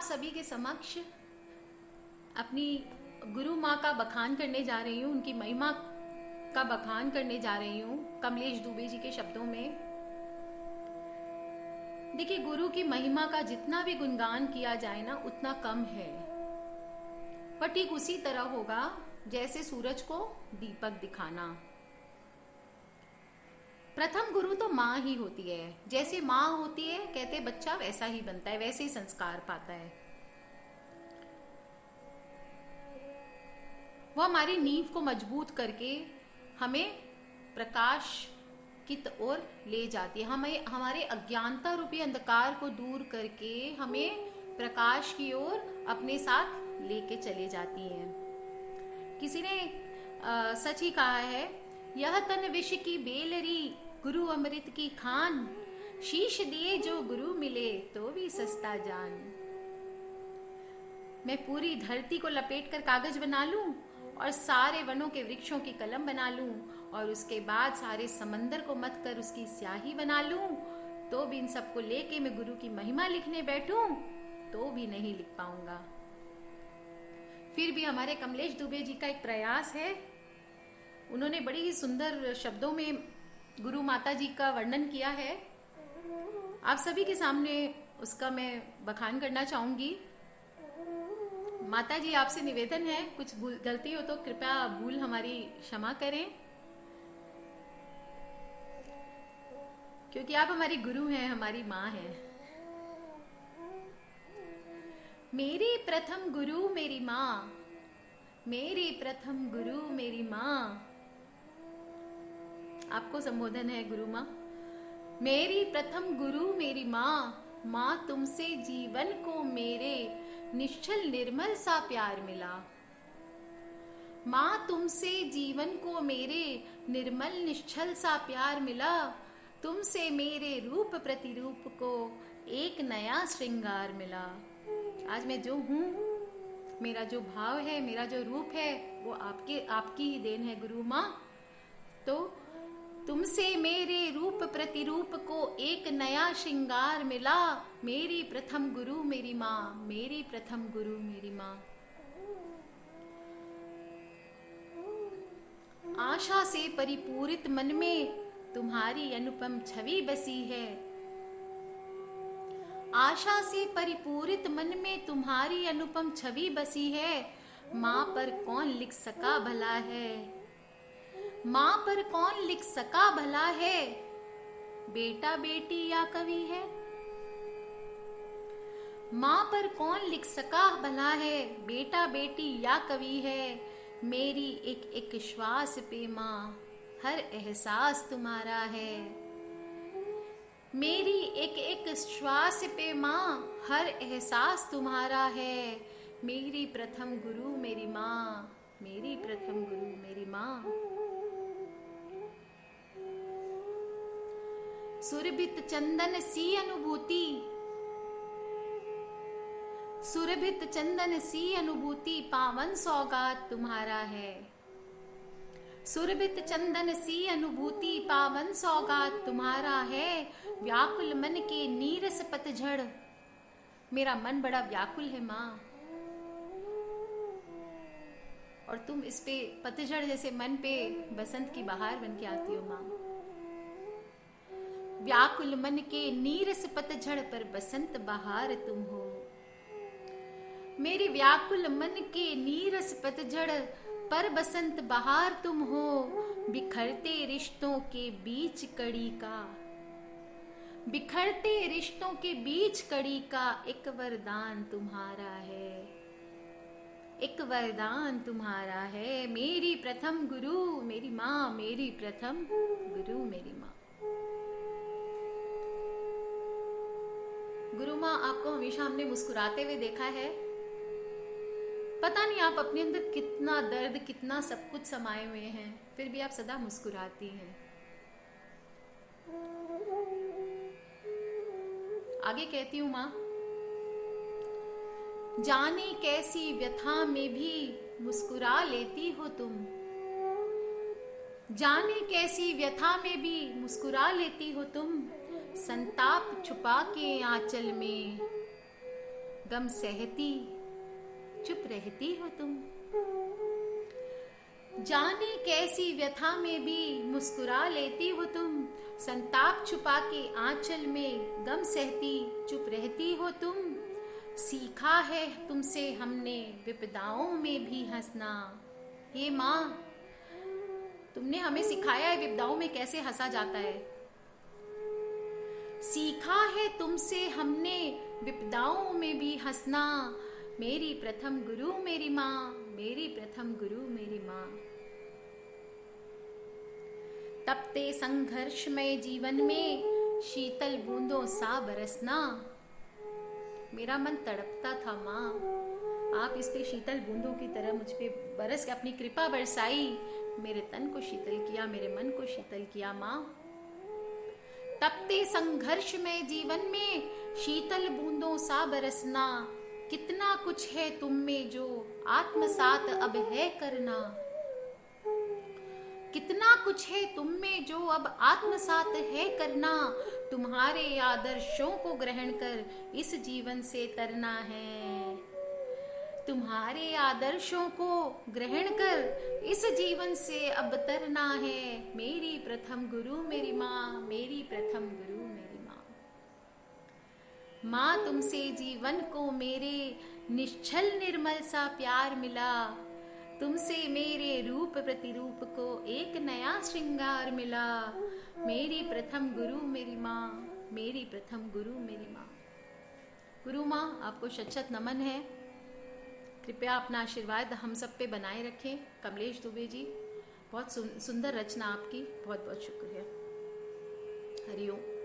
आप सभी के समक्ष अपनी गुरु माँ का बखान करने जा रही हूँ, उनकी महिमा का बखान करने जा रही हूँ कमलेश दुबे जी के शब्दों में। देखिए, गुरु की महिमा का जितना भी गुणगान किया जाए ना उतना कम है, पर ठीक उसी तरह होगा जैसे सूरज को दीपक दिखाना। प्रथम गुरु तो माँ ही होती है। जैसे माँ होती है, कहते बच्चा वैसा ही बनता है, वैसे ही संस्कार पाता है। वो हमारी नींव को मजबूत करके हमें प्रकाश की ओर ले जाती है, हमें हमारे अज्ञानता रूपी अंधकार को दूर करके हमें प्रकाश की ओर अपने साथ लेके चले जाती है। किसी ने सच ही कहा है, यह तन विष की बेलरी गुरु अमृत की खान, शीश दिए जो गुरु मिले तो भी सस्ता जान। मैं पूरी धरती को लपेट कर कागज बना लूं और सारे वनों के वृक्षों की कलम बना लूं और उसके बाद सारे समंदर को मत कर उसकी स्याही बना लूं, तो भी इन सबको लेके मैं गुरु की महिमा लिखने बैठूं तो भी नहीं लिख पाऊंगा। फिर भी हमारे कमलेश दुबे जी का एक प्रयास है। उन्होंने बड़ी ही सुंदर शब्दों में गुरु माता जी का वर्णन किया है। आप सभी के सामने उसका मैं बखान करना चाहूंगी। माता जी, आपसे निवेदन है, कुछ गलती हो तो कृपया भूल हमारी क्षमा करें, क्योंकि आप हमारी गुरु हैं, हमारी माँ हैं। मेरी प्रथम गुरु मेरी माँ, मेरी प्रथम गुरु मेरी माँ। आपको संबोधन है गुरु माँ। मेरी प्रथम गुरु मेरी माँ, माँ तुमसे जीवन को मेरे निश्चल निर्मल सा प्यार मिला। माँ तुमसे जीवन को मेरे निर्मल निश्चल सा प्यार मिला, तुमसे मेरे रूप प्रतिरूप को एक नया श्रृंगार मिला। आज मैं जो हूँ, मेरा जो भाव है, मेरा जो रूप है, वो आपकी ही देन है गुरु माँ। तो तुमसे मेरे रूप प्रतिरूप को एक नया श्रृंगार मिला। मेरी प्रथम गुरु मेरी माँ, मेरी प्रथम गुरु मेरी माँ। आशा से परिपूरित मन में तुम्हारी अनुपम छवि बसी है। आशा से परिपूरित मन में तुम्हारी अनुपम छवि बसी है। माँ पर कौन लिख सका भला है, माँ पर कौन लिख सका भला है, बेटा बेटी या कवि है। माँ पर कौन लिख सका भला है, बेटा बेटी या कवि है। मेरी एक एक श्वास पे माँ हर एहसास तुम्हारा है। मेरी एक एक श्वास पे माँ हर एहसास तुम्हारा है। मेरी प्रथम गुरु मेरी माँ, मेरी प्रथम गुरु मेरी माँ। सुरभित चंदन सी अनुभूति, सुरभित चंदन सी अनुभूति पावन सौगात तुम्हारा है। सुरभित चंदन सी अनुभूति पावन सौगात तुम्हारा है। व्याकुल मन के नीरस पतझड़, मेरा मन बड़ा व्याकुल है माँ, और तुम इस पे पतझड़ जैसे मन पे बसंत की बहार बन के आती हो माँ। व्याकुल मन के नीरस पतझड़ पर बसंत बहार तुम हो। मेरे व्याकुल मन के नीरस पतझड़ पर बसंत बहार तुम हो। बिखरते रिश्तों के बीच कड़ी का, बिखरते रिश्तों के बीच कड़ी का एक वरदान तुम्हारा है, एक वरदान तुम्हारा है। मेरी प्रथम गुरु मेरी माँ, मेरी प्रथम गुरु मेरी माँ। गुरु माँ, आपको हमेशा हमने मुस्कुराते हुए देखा है। पता नहीं आप अपने अंदर कितना दर्द, कितना सब कुछ समाये हुए हैं, फिर भी आप सदा मुस्कुराती हैं। आगे कहती हूँ माँ, जाने कैसी व्यथा में भी मुस्कुरा लेती हो तुम। जाने कैसी व्यथा में भी मुस्कुरा लेती हो तुम। संताप छुपा के आंचल में गम सहती चुप रहती हो तुम। जाने कैसी व्यथा में भी मुस्कुरा लेती हो तुम। संताप छुपा के आंचल में गम सहती चुप रहती हो तुम। सीखा है तुमसे हमने विपदाओं में भी हंसना। हे माँ, तुमने हमें सिखाया है विपदाओं में कैसे हंसा जाता है। सीखा है तुमसे हमने विपदाओं में भी हंसना। मेरी प्रथम गुरु मेरी माँ, मेरी प्रथम गुरु मेरी माँ। तपते संघर्षमय जीवन में शीतल बूंदों सा बरसना। मेरा मन तड़पता था माँ, आप इस पे शीतल बूंदों की तरह मुझ पे बरस के अपनी कृपा बरसाई। मेरे तन को शीतल किया, मेरे मन को शीतल किया माँ। तपते संघर्षमय जीवन में शीतल बूंदों सा बरसना। कितना कुछ है तुम में जो आत्मसात अब है करना। कितना कुछ है तुम में जो अब आत्मसात है करना। तुम्हारे आदर्शों को ग्रहण कर इस जीवन से तरना है। तुम्हारे आदर्शों को ग्रहण कर इस जीवन से अब तरना है। मेरी प्रथम गुरु मेरी माँ, मेरी प्रथम गुरु मेरी माँ। माँ, तुमसे जीवन को मेरे निश्चल निर्मल सा प्यार मिला। तुमसे मेरे रूप प्रतिरूप को एक नया श्रृंगार मिला। मेरी प्रथम गुरु मेरी माँ, मेरी प्रथम गुरु मेरी माँ। गुरु माँ, आपको शत शत नमन है। कृपया अपना आशीर्वाद हम सब पे बनाए रखें। कमलेश दुबे जी, बहुत सुंदर रचना आपकी, बहुत बहुत शुक्रिया। हरिओम।